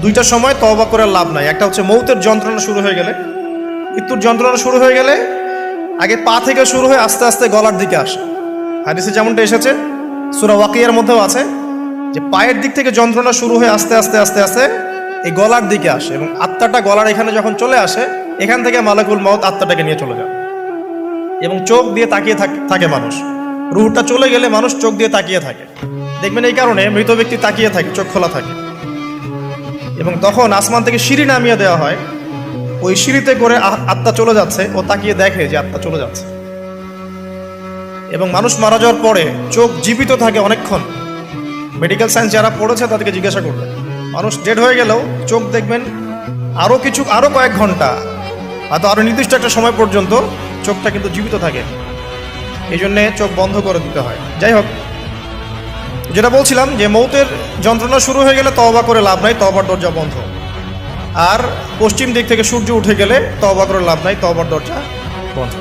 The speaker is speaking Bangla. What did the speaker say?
দুইটার সময় তওবা করে লাভ নাই। একটা হচ্ছে মৌতের যন্ত্রণা শুরু হয়ে গেলে, মৃত্যুর যন্ত্রণা শুরু হয়ে গেলে আগে পা থেকে শুরু হয়ে আস্তে আস্তে গলার দিকে আসে। হাদিসে যেমনটা এসেছে, সূরা ওয়াকিয়ার মধ্যেও আছে যে পায়ের দিক থেকে যন্ত্রণা শুরু হয়ে আস্তে আস্তে আস্তে আস্তে এই গলার দিকে আসে, এবং আত্মাটা গলার এখানে যখন চলে আসে, এখান থেকে মালাকুল মউত আত্মাটাকে নিয়ে চলে যায়। এবং চোখ দিয়ে তাকিয়ে থাকে মানুষ, রুহটা চলে গেলে মানুষ চোখ দিয়ে তাকিয়ে থাকে। দেখবেন এই কারণে মৃত ব্যক্তি তাকিয়ে থাকে, চোখ খোলা থাকে। এবং তখন আসমান থেকে সিঁড়ি নামিয়ে দেওয়া হয়, ওই সিঁড়িতে করে আত্মা চলে যাচ্ছে, ও তাকিয়ে দেখে যে আত্মা চলে যাচ্ছে। এবং মানুষ মারা যাওয়ার পরে চোখ জীবিত থাকে অনেকক্ষণ। মেডিকেল সায়েন্স যারা পড়েছে তাদেরকে জিজ্ঞাসা করবে, মানুষ ডেড হয়ে গেলেও চোখ দেখবেন আরো কয়েক ঘন্টা, হয়তো আরো নির্দিষ্ট একটা সময় পর্যন্ত চোখটা কিন্তু জীবিত থাকে। এই জন্যে চোখ বন্ধ করে দিতে হয়। যাই হোক, যেটা বলছিলাম যে মৌতের যন্ত্রণা শুরু হয়ে গেলে তওবা করে লাভ নাই, তওবার দরজা বন্ধ। আর পশ্চিম দিক থেকে সূর্য উঠে গেলে তওবা করে লাভ নাই, তওবার দরজা বন্ধ।